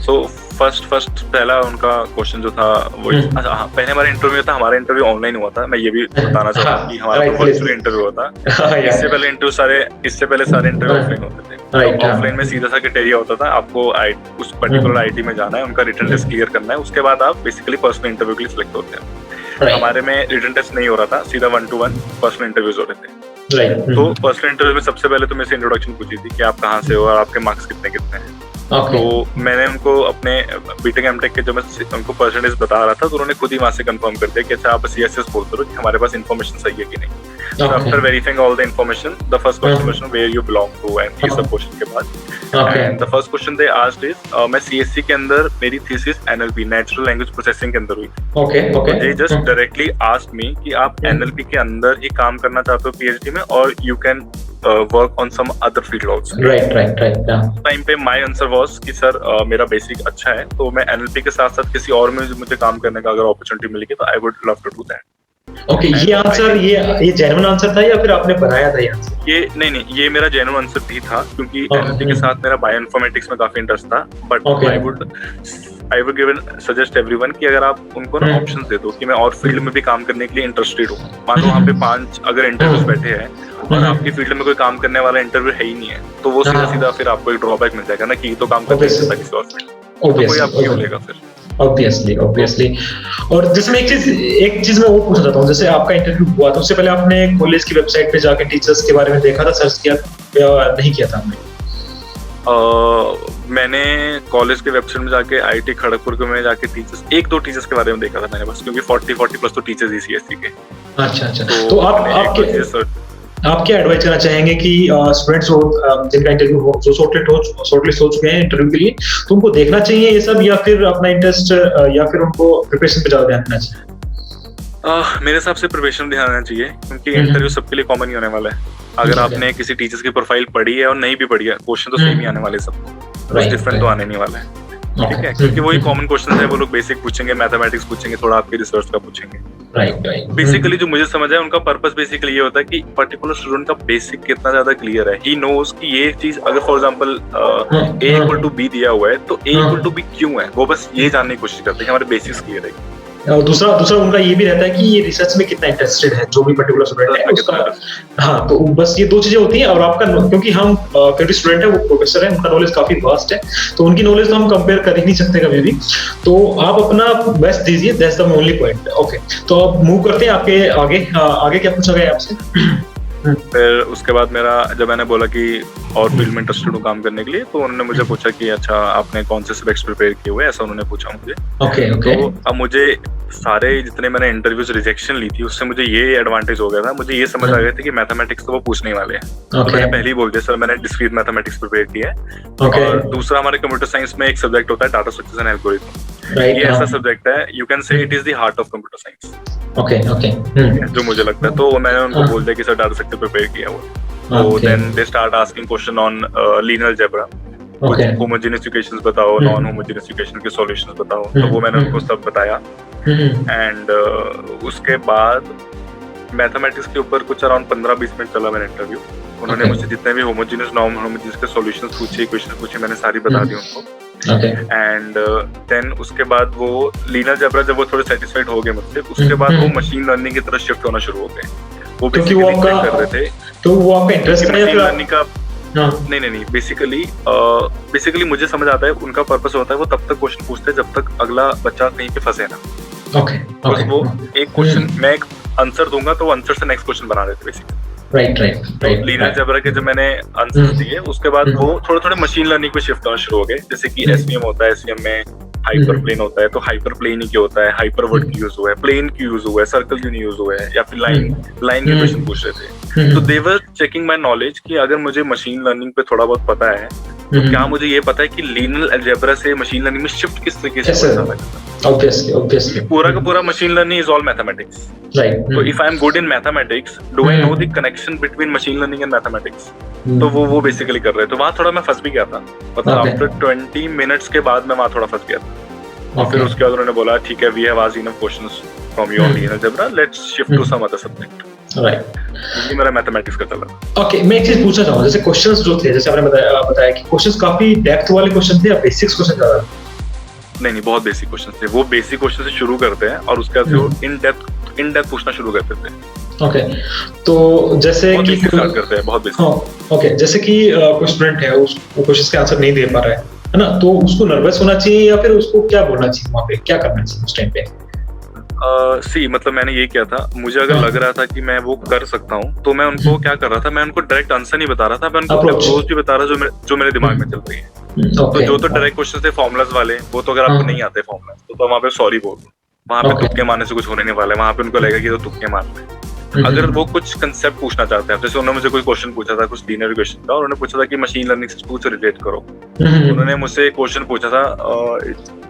सो फर्स्ट पहला उनका क्वेश्चन जो था वो, अच्छा हाँ, पहले हमारा इंटरव्यू था, हमारा इंटरव्यू ऑनलाइन हुआ था। मैं ये भी बताना चाहता हूँ कि हमारा वर्चुअल इंटरव्यू हुआ था। इससे पहले सारे इंटरव्यू ऑफलाइन होते थे। ऑफलाइन में सीधा सा क्राइटेरिया होता था, आपको उस पर्टिकुलर आईआईटी में जाना है, उनका रिटन टेस्ट क्लियर करना है, उसके बाद आप बेसिकली पर्सनल इंटरव्यू के लिए सिलेक्ट होते हैं। हमारे में रिटन टेस्ट नहीं हो रहा था, सीधा 1-to-1 पर्सनल इंटरव्यूज हो रहे थे। तो पर्सनल इंटरव्यू में सबसे पहले तो मेरे से इंट्रोडक्शन पूछी थी कि आप कहाँ से हो और आपके मार्क्स कितने हैं। तो मैंने उनको अपने बीटेक एमटेक के जो मैं उनको परसेंटेज बता रहा था, तो उन्होंने खुद ही वहां से कंफर्म कर दिया कि अच्छा आप बस यस बोलते रहो कि हमारे पास इन्फॉर्मेशन सही है कि नहीं। So after verifying all the information, the first question was where you belong to and ये सब क्वेश्चन के बाद and the first question they asked is मैं CSC के अंदर मेरी thesis NLP natural language processing के अंदर हुई थी। Okay they just directly asked me कि आप NLP के अंदर ही काम करना चाहते हो PhD में और you can work on some other field also। right time पे my answer was कि सर मेरा बेसिक अच्छा है तो मैं NLP के साथ साथ किसी और में मुझे काम करने का अगर अपॉर्चुनिटी मिलेगी तो I would love to do that। Okay, ये आंसर ये जेन्युइन आंसर था या फिर आपने बनाया था ये आंसर? ये नहीं, ये मेरा जेन्युइन आंसर भी था क्योंकि एनएलपी के साथ मेरा बायोइन्फॉर्मेटिक्स में काफी इंटरेस्ट था। But I would suggest everyone कि अगर आप उनको ना ऑप्शंस दे दो कि मैं और फील्ड में भी काम करने के लिए इंटरेस्टेड हूँ। मान लो वहाँ पे 5 अगर इंटरव्यूज बैठे हैं और आपकी फील्ड में कोई काम करने वाला इंटरव्यू है ही नहीं है, तो वो सीधा फिर आपको एक ड्रॉबैक मिल जाएगा ना कि तो काम करने किसी और फील्ड, तो कोई आपको क्यों लेगा फिर। ऑब्वियसली और जिसमें एक चीज मैं वो पूछना चाहता हूँ, जैसे आपका इंटरव्यू हुआ तो उससे पहले आपने कॉलेज की वेबसाइट पे जाके टीचर्स के बारे में देखा था, सर्च किया या नहीं किया था आपने? मैंने कॉलेज के वेबसाइट में जाके आईआईटी खड़गपुर के में जाके टीचर्स 1-2 टीचर्स के बारे में देखा था मैंने बस, क्योंकि 40 प्लस तो टीचर्स ही सीएससी के। अच्छा तो आप क्या एडवाइस करना चाहेंगे कि स्टूडेंट्स जिनका इंटरव्यू हो, जो शॉर्टलिस्ट हो चुके हैं इंटरव्यू के लिए, तो उनको देखना चाहिए ये सब या फिर अपना इंटरेस्ट या फिर उनको प्रिपरेशन पे ज्यादा ध्यान देना चाहिए? मेरे हिसाब से प्रिपरेशन ध्यान देना चाहिए क्योंकि इंटरव्यू सबके लिए कॉमन ही होने वाला है। अगर आपने किसी टीचर्स की प्रोफाइल पढ़ी है और नहीं भी पढ़ी है, क्वेश्चन तो सेम ही आने वाले सबको, कुछ डिफरेंट तो आने नहीं वाला है। ठीक है, क्योंकि वही कॉमन क्वेश्चन है, वो लोग बेसिक पूछेंगे, मैथमेटिक्स पूछेंगे, थोड़ा आपकी रिसर्च का पूछेंगे। राइट बेसिकली जो मुझे समझ है उनका पर्पस बेसिकली ये होता है कि पर्टिकुलर स्टूडेंट का बेसिक कितना ज्यादा क्लियर है। ही नोज कि ये चीज अगर फॉर एग्जांपल A = B दिया हुआ है तो A = B क्यों है, वो बस ये जानने की कोशिश करते हैं कि हमारे बेसिक्स क्लियर है। और दूसरा दूसरा उनका ये भी रहता है कि ये रिसर्च में कितना इंटरेस्टेड है, जो भी पर्टिकुलर स्टूडेंट है उसका। हाँ, तो बस ये 2 चीजें होती हैं। और आपका क्योंकि हम क्योंकि स्टूडेंट है वो प्रोफेसर है, उनका नॉलेज काफी वास्ट है, तो उनकी नॉलेज तो हम कंपेयर कर ही नहीं सकते कभी भी। तो आप अपना बेस्ट दीजिए, that's the only point. Okay, तो अब मूव करते हैं आपके आगे। आगे क्या पूछा गया आपसे? फिर उसके बाद मेरा, जब मैंने बोला कि और फील्ड में इंटरेस्टेड हूँ काम करने के लिए, तो उन्होंने मुझे पूछा कि अच्छा आपने कौन से सब्जेक्ट्स प्रिपेयर किए हुए, ऐसा उन्होंने पूछा मुझे। ओके। तो अब मुझे सारे जितने मैंने इंटरव्यूज रिजेक्शन ली थी उससे मुझे ये एडवांटेज हो गया था, मुझे ये समझ आ गया था कि मैथमेटिक्स तो वो पूछने वाले हैं। तो मैंने पहले ही बोल दिया सर मैंने डिस्क्रीट मैथमेटिक्स प्रिपेयर किया है। और दूसरा हमारे कंप्यूटर साइंस में एक सब्जेक्ट होता है डाटा स्ट्रक्चर्स एंड एल्गोरिथम। ये ऐसा सब्जेक्ट है, you can say it is the heart of computer science. जो मुझे लगता है, तो मैंने उनको बोल दिया कि सर डाटा स्ट्रक्चर प्रिपेयर किया हुआ। तो then they start asking question on linear algebra, homogeneous equations बताओ, नॉन होमोजेनियस इक्वेशन के सॉल्यूशंस बताओ। तो वो मैंने उनको सब बताया। एंड उसके बाद मैथमेटिक्स के ऊपर कुछ अराउंड 15-20 मिनट चला मेरा इंटरव्यू। उन्होंने मुझसे जितने भी होमोजेनियस नॉन होमोजेनियस के सॉल्यूशंस पूछे, इक्वेशंस पूछे, मैंने सारी बता दी उनको। एंड देन उसके बाद वो लीनियर अलजेब्रा जब वो थोड़े सेटिस्फाइड हो गए मुझसे, उसके बाद वो मशीन लर्निंग की तरफ शिफ्ट होना शुरू हो गए। वो बेसिकली चेक कर रहे थे। तो वो आपका इंटरेस्ट था मशीन लर्निंग का? नहीं, बेसिकली मुझे समझ आता है उनका पर्पस होता है वो तब तक क्वेश्चन पूछते हैं जब तक अगला बच्चा कहीं पे फंसे ना। बस वो एक क्वेश्चन मैं एक आंसर दूंगा तो वो आंसर से नेक्स्ट क्वेश्चन बना देते बेसिकली। राइट। लीनियर अलजेब्रा के जब मैंने आंसर दिए उसके बाद वो थोड़े थोड़े मशीन लर्निंग पे शिफ्ट होना शुरू हो गए। जैसे कि एसवीएम होता है, एसवीएम में हाइपर प्लेन होता है, तो हाइपर प्लेन ही क्यों होता है, हाइपर वर्ड क्यों यूज हुआ है, प्लेन क्यों यूज हुआ है, सर्कल क्यों नहीं यूज हुआ है, या फिर लाइन के क्वेश्चन पूछ रहे थे। तो दे वर चेकिंग माय नॉलेज कि अगर मुझे मशीन लर्निंग पे थोड़ा बहुत पता है तो क्या मुझे ये पता है कि लीनियर अलजेब्रा से मशीन लर्निंग में शिफ्ट किस तरीके से हो सकता है। Obviously. पूरा का पूरा machine learning is all mathematics. Right. So if I am good in mathematics, do I know the connection between machine learning and mathematics? तो वो बेसिकली कर रहे हैं। तो वहाँ थोड़ा मैं फंस भी गया था। मतलब आफ्टर 20 मिनट्स के बाद मैं वहाँ थोड़ा फंस गया था। और फिर उसके बाद उन्होंने बोला ठीक है, we have asked enough questions from you on linear algebra, let's shift to some other subject. Right. ये मेरा मैथमेटिक्स का चला। Okay, मैं एक चीज पूछना चाहूँगा, जैसे क्वेश्चंस जो थे, जैसे आपने बताया कि क्वेश्चंस काफी डेप्थ वाले क्वेश्चन थे या बेसिक्स क्वेश्चन ज्यादा? नहीं, बहुत बेसिक क्वेश्चन थे। वो बेसिक क्वेश्चन से शुरू करते हैं और उसके बाद वो इन डेप्थ पूछना शुरू करते थे। ओके, तो जैसे कि स्टार्ट करते हैं बहुत बेसिक। ओके, जैसे कि कोई स्टूडेंट है उसको क्वेश्चंस के आंसर नहीं दे पा रहा है ना, तो उसको नर्वस होना चाहिए या फिर उसको क्या बोलना चाहिए, वहाँ पे क्या करना चाहिए उस टाइम पे? मतलब मैंने ये किया था, मुझे अगर लग रहा था कि मैं वो कर सकता हूँ तो मैं उनको क्या कर रहा था, मैं उनको डायरेक्ट आंसर नहीं बता रहा था, मैं उनको अप्रोच भी बता रहा जो मेरे दिमाग में चल रही है। तो जो तो डायरेक्ट क्वेश्चन थे फॉर्मुलाज वाले, वो तो अगर आपको नहीं आते फॉर्मुला तो वहाँ पे सॉरी बोल दो, वहाँ पे तुक्के मारने से कुछ होने नहीं वाला है, वहाँ पे उनको लगेगा कि तो तुक्के मार रहे हैं। अगर वो कुछ कंसेप्ट पूछना चाहते हैं, जैसे उन्होंने मुझे कोई क्वेश्चन पूछा था, कुछ लीनियर क्वेश्चन था, उन्होंने पूछा था कि मशीन लर्निंग से कुछ रिलेट करो। उन्होंने मुझसे एक क्वेश्चन पूछा था,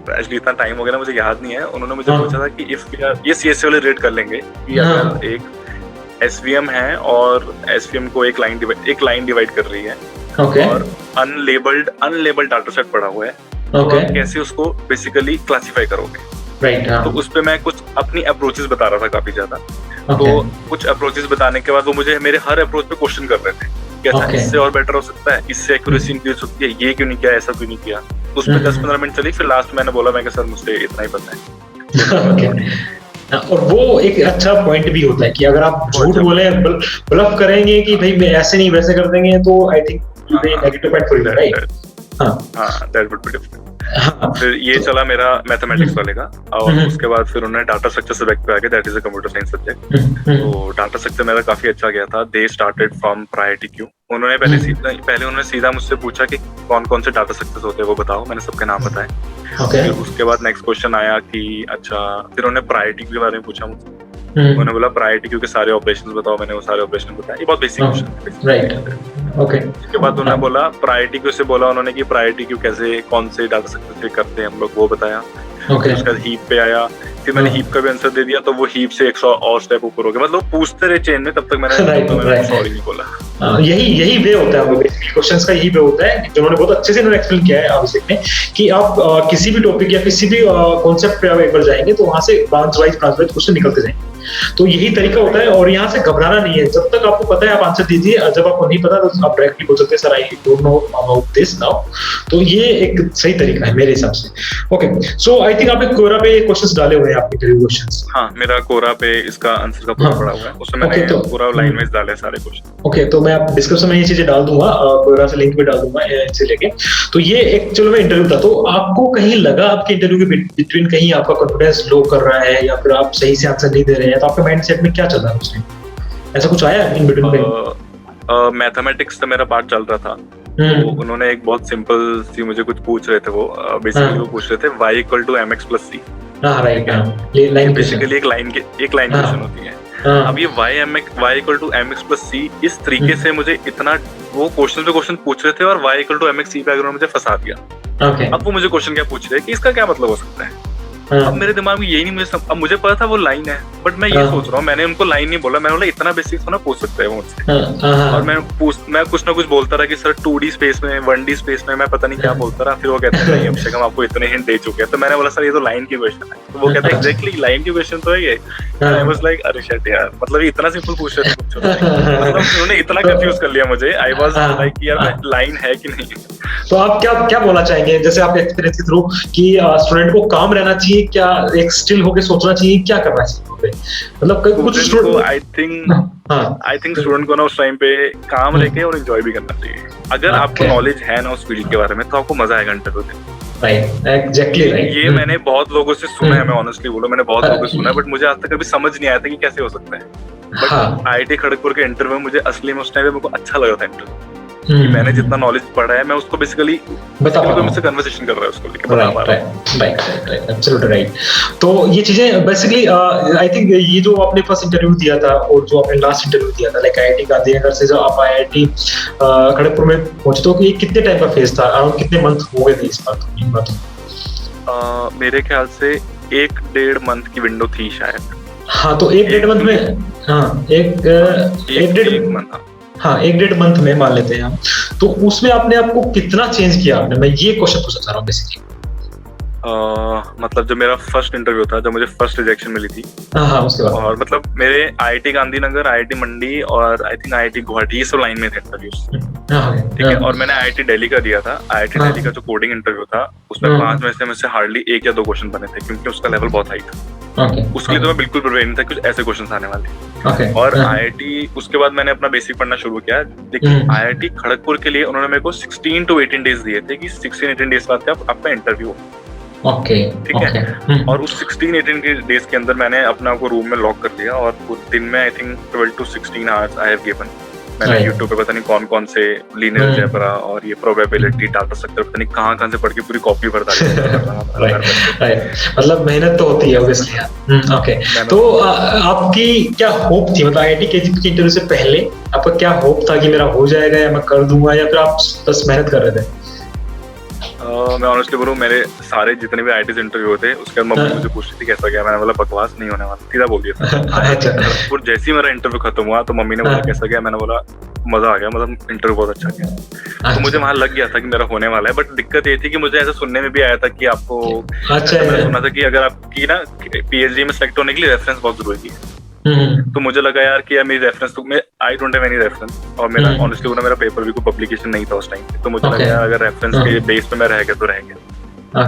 एक्चुअली इतना टाइम हो गया ना मुझे याद नहीं है। उन्होंने मुझे पूछा था कि इफ ये सीएससी वाले रेट कर लेंगे कि अगर एक एसवीएम है और एसवीएम को एक लाइन डिवाइड कर रही है और अनलेबल्ड डाटा सेट पड़ा हुआ है, तो आप कैसे उसको बेसिकली क्लासिफाई करोगे। तो उस पे मैं कुछ अपनी अप्रोचेस बता रहा था काफी ज्यादा। तो कुछ अप्रोचेस बताने के बाद वो मुझे मेरे हर अप्रोच पे क्वेश्चन कर रहे थे कि अच्छा इससे और बेटर हो सकता है, इससे एक्यूरेसी इंक्रीज होती है, ये क्यों नहीं किया, ऐसा क्यों नहीं किया। तो उस पे 10-15 मिनट चली, फिर लास्ट मैंने बोला मैं सर मुझसे इतना ही पता है। और वो एक अच्छा पॉइंट भी होता है कि अगर आप झूठ बोले, ब्लफ करेंगे कि भाई मैं ऐसे नहीं वैसे कर देंगे, तो I think negative point for you, right? That would be different. फिर ये चला मेरा मैथमेटिक्स वाले का, और उसके बाद फिर उन्होंने डाटा स्ट्रक्चर सब्जेक्ट पे आके, that is a computer science subject. तो डाटा स्ट्रक्चर मेरा काफी अच्छा गया था। They started from priority queue. उन्होंने पहले उन्होंने सीधा मुझसे पूछा कि कौन कौन से डाटा स्ट्रक्चर्स होते हैं वो बताओ, मैंने सबके नाम बताए। फिर उसके बाद नेक्स्ट क्वेश्चन आया कि अच्छा, फिर उन्होंने प्रायोरिटी क्यू के बारे में पूछा मुझसे। उन्होंने बोला प्रायोरिटी क्यू के सारे ऑपरेशंस बताओ, मैंने वो सारे ऑपरेशन बताए। ये बहुत बेसिक क्वेश्चन, राइट? ओके। उसके बाद उन्होंने बोला प्रायोरिटी क्यू से बोला उन्होंने कि प्रायोरिटी क्यू कैसे, कौन से डाटा स्ट्रक्चर से करते हैं हम लोग, वो बताया। उसके बाद हीप पे आया, फिर मैंने हीप का भी आंसर दे दिया, तो वो हीप से 100 और स्टेप ऊपर हो गया। मतलब पूछते रहे चेन में, तब तक मैंने सॉरी नहीं बोला। यही वे होता है बेसिकली क्वेश्चंस का, यही वे होता है जो उन्होंने बहुत अच्छे से एक्सप्लेन किया है अभिषेक ने, कि आप किसी भी टॉपिक या किसी भी कॉन्सेप्ट पे आप एक बार जाएंगे तो वहां से ब्रांच वाइज क्वेश्चन निकलते जाएंगे। तो यही तरीका होता है, और यहाँ से घबराना नहीं है। जब तक आपको पता है आप आंसर दीजिए, जब आपको नहीं पता तो आप डायरेक्टली बोल सकते हैं sir I don't know about this now. तो ये एक सही तरीका है मेरे हिसाब से। ओके, सो आई थिंक आपने कोरा पे क्वेश्चंस डाले हुए हैं, आपके इंटरव्यू क्वेश्चंस। हाँ, मेरा कोरा पे इसका आंसर का पूरा पड़ा हुआ है, उसमें मैंने पूरा लाइन वाइज डाले सारे क्वेश्चन। ओके, तो मैं आप डिस्क्रिप्शन में ये चीजें डाल दूंगा, कोरा से लिंक भी डाल दूंगा इनसे लेके। तो ये एक चलो मैं इंटरव्यू था, तो आपको कहीं लगा आपके इंटरव्यू के बिटवीन कहीं आपका कॉन्फिडेंस लो कर रहा है, या फिर आप सही से आंसर नहीं दे रहे हैं, तो आपके माइंडसेट में क्या चल रहा है उस टाइम? ऐसा कुछ आया इन बिटवीन में? मैथमेटिक्स का मेरा पार्ट चल रहा था, तो उन्होंने एक बहुत सिंपल सी मुझे कुछ पूछ रहे थे। वो बेसिकली वो पूछ रहे थे y equal to mx plus c। हाँ राइट, लाइन बेसिकली एक लाइन क्वेश्चन होती है। अब ये y equal to mx plus c इस तरीके से मुझे इतना वो क्वेश्चन पूछ रहे थे, और y equal to mx c पे अगर मुझे फंसा दिया। अब वो मुझे क्वेश्चन क्या पूछ रहे हैं कि इसका क्या मतलब हो सकता है। अब मेरे दिमाग में यही नहीं, अब मुझे पता था वो लाइन है, बट मैं ये सोच रहा हूँ, मैंने उनको लाइन नहीं बोला, मैंने बोला इतना बेसिक थोड़ा पूछ सकते हैं मुझसे। और मैं कुछ ना कुछ बोलता रहा कि सर 2D स्पेस में 1D स्पेस में मैं पता नहीं क्या बोलता रहा। फिर वो कहते हैं नहीं अभिषेक हम आपको इतने हिंट दे चुके हैं। तो मैंने बोला सर ये तो लाइन की क्वेश्चन है। तो वो कहते हैं एग्जैक्टली लाइन की क्वेश्चन तो है ये। आई वाज लाइक अरे शिट यार, मतलब इतना सिंपल पूछ रहे थे, मतलब उन्होंने इतना कंफ्यूज कर लिया मुझे। आई वाज लाइक यार लाइन है कि नहीं। तो आप क्या बोलना चाहेंगे, जैसे आपके एक्सपीरियंस के थ्रू, कि स्टूडेंट को काम रहना चाहिए, क्या एक स्टिल होके सोचना चाहिए, क्या करना चाहिए? मतलब कुछ स्टूडेंट को आई थिंक स्टूडेंट को ना उस टाइम पे काम रह के और एंजॉय भी करना चाहिए। अगर आपको नॉलेज है ना उस फील्ड के बारे में, तो आपको मजा आएगा इंटरव्यू देने। Right, exactly right. ये मैंने बहुत लोगों से सुना है, मैं ऑनेस्टली बोलूं, मैंने बहुत लोगों से सुना है, बट मुझे आज तक कभी समझ नहीं आया था कि कैसे हो सकता है। बट IIT खड़गपुर के इंटरव्यू में मुझे असली में उस टाइम पे मेरे को अच्छा लगा था इंटरव्यू, कि मैंने जितना नॉलेज पढ़ा है मैं उसको बेसिकली कोई मुझसे कन्वर्सेशन कर रहा है उसको लेके बता पा रहा हूं। Right, absolutely right. तो ये चीजें बेसिकली आई थिंक ये जो आपने फर्स्ट इंटरव्यू दिया था और जो आपने लास्ट इंटरव्यू दिया था, लाइक IIT गांधीनगर से जो आप IIT खड़गपुर में पहुंचे, तो ये कितने टाइम का फेज था, अराउंड कितने मंथ हो गए थे इस बात? मेरे ख्याल से 1-1.5 मंथ की विंडो थी शायद। हाँ, तो 1-1.5 मंथ में, हाँ एक 1-1.5 मंथ में मान लेते हैं हम। तो उसमें आपने आपको कितना चेंज किया आपने, मैं ये क्वेश्चन पूछना चाह रहा हूँ बेसिकली। मतलब जो मेरा फर्स्ट इंटरव्यू था, जब मुझे फर्स्ट रिजेक्शन मिली थी, हाँ उसके बाद, और मतलब मेरे IIT गांधीनगर, IIT मंडी और आई थिंक IIT गुवाहाटी, ये सब लाइन में थे इंटरव्यूज, ठीक है। और मैंने IIT दिल्ली का दिया था। IIT दिल्ली का जो कोडिंग इंटरव्यू था, उसमें 5 में से मुझसे हार्डली 1 या 2 क्वेश्चन बने थे, क्योंकि उसका लेवल बहुत हाई था। उसके लिए तो मैं बिल्कुल प्रिपेयर नहीं था, कुछ ऐसे क्वेश्चन आने वाले। और IIT उसके बाद मैंने अपना बेसिक पढ़ना शुरू किया। देखिए IIT खड़गपुर के लिए उन्होंने मेरे को 16 to 18 डेज दिए थे, कि 16-18 डेज बाद आपका इंटरव्यू, ठीक है। और उस 16-18 के डेज के अंदर मैंने अपना को रूम में लॉक कर दिया, और दिन में I think 12 to 16 hours I have given. मैंने YouTube पे पता नहीं कौन से लीनियर अलजेब्रा और ये प्रोबेबिलिटी, डाटा स्ट्रक्चर, पता नहीं कहाँ से पढ़ के पूरी कॉपी भर डाली। मतलब मेहनत तो होती है ऑब्वियसली। ओके, तो आपकी क्या होप थी, मतलब IIT के इंटरव्यू से पहले आपका क्या होप था कि मेरा हो जाएगा या मैं कर दूंगा, या फिर आप बस मेहनत कर रहे थे? मैं ऑनेस्टली बोलूं, मेरे सारे जितने भी IIT इंटरव्यू थे, उसके बाद मम्मी मुझे पूछती थी कैसा गया, मैंने बोला बकवास नहीं होने वाला, सीधा बोल दिया था। और जैसे ही मेरा इंटरव्यू खत्म हुआ तो मम्मी ने बोला कैसा गया, मैंने बोला मजा आ गया, मतलब इंटरव्यू बहुत अच्छा गया। तो मुझे वहां लग गया था कि मेरा होने वाला है। बट दिक्कत ये थी कि मुझे ऐसा सुनने में भी आया था कि आपको, मैंने सुना था कि अगर आपकी ना PhD में सेलेक्ट होने के लिए रेफरेंस बहुत जरूरी है। तो मुझे लगा यार कि यार मेरी रेफरेंस तो मैं I don't have any reference, और मेरा ऑनेस्टली बोला मेरा पेपर भी कोई पब्लिकेशन नहीं था उस टाइम पे। तो मुझे लगा यार अगर रेफरेंस के बेस पे मैं रह गया तो रह गया।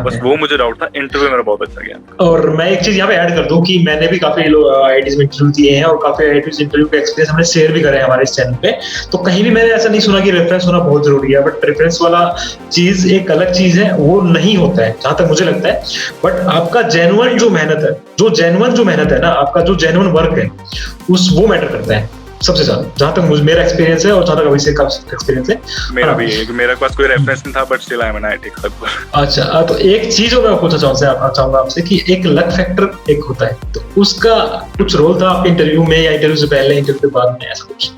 बस वो मुझे डाउट था। इंटरव्यू मेरा बहुत अच्छा गया। और मैं एक चीज यहाँ पे ऐड कर दूं कि मैंने भी काफी IITs में इंटरव्यू दिए हैं, और काफी IITs इंटरव्यू के एक्सपीरियंस हमने शेयर भी करे हैं हमारे इस चैनल पे। तो कहीं भी मैंने ऐसा नहीं सुना कि रेफरेंस होना बहुत जरूरी है, बट रेफरेंस वाला चीज एक अलग चीज है, वो नहीं होता है जहां तक मुझे लगता है। बट आपका जेन्युइन जो मेहनत है ना, आपका जो जेन्युइन वर्क है, वो मैटर करता है सबसे ज्यादा, जहां तक मुझे मेरा एक्सपीरियंस है और जहां तक अभिषेक का एक्सपीरियंस है। मेरा भी है, मेरे पास कोई रेफरेंस नहीं था, but still I am an IIT Kharagpur. अच्छा, तो एक चीज मैं पूछना चाहूंगा आपसे कि एक लक फैक्टर एक होता है, तो उसका कुछ रोल था आपके इंटरव्यू में, या इंटरव्यू से पहले, इंटरव्यू के बाद में, ऐसा कुछ?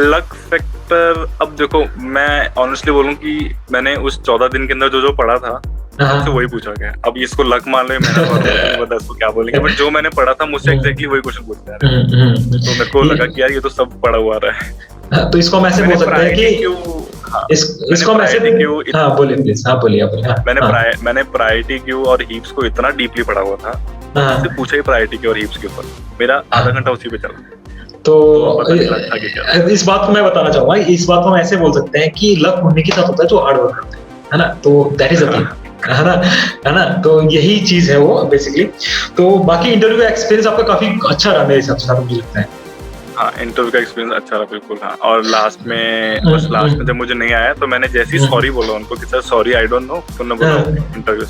लक फैक्टर, अब देखो मैं ऑनेस्टली बोलूं कि मैंने उस 14 दिन के अंदर जो पढ़ा था, मुझसे वही पूछा गया। अब इसको लक मान लो, मैंने बता इसको क्या बोलेंगे, बट जो मैंने पढ़ा था मुझसे एग्जैक्टली वही क्वेश्चन पूछ रहा है। तो मेरे को लगा कि यार ये तो सब पढ़ा हुआ रहा है। तो इसको हम ऐसे बोल सकते हैं कि इसको हम ऐसे, बोलिए प्लीज। बोलिए। मैंने प्रायोरिटी क्यू और हीप्स को इतना डीपली पढ़ा हुआ था हाँ। सिर्फ पूछा ही प्रायोरिटी के और हीप्स के ऊपर, मेरा आधा घंटा उसी पे चला। तो पता नहीं लगा था कि क्या। इस बात को मैं बताना चाहूंगा, इस बात को हम ऐसे बोल सकते हैं कि लक उन्हीं के साथ होता है जो हार्ड वर्क करते हैं, है ना? तो दैट इज अ थिंग, है ना? तो यही चीज है वो बेसिकली। तो बाकी इंटरव्यू का एक्सपीरियंस आपका काफी अच्छा रहा मेरे हिसाब से, मुझे लगता है। हाँ, इंटरव्यू का एक्सपीरियंस अच्छा रहा बिल्कुल। हाँ, और लास्ट में जब मुझे नहीं आया तो मैंने जैसे ही सॉरी बोला उनको कि sir sorry I don't know, तो उन्होंने बोला इंटरव्यू।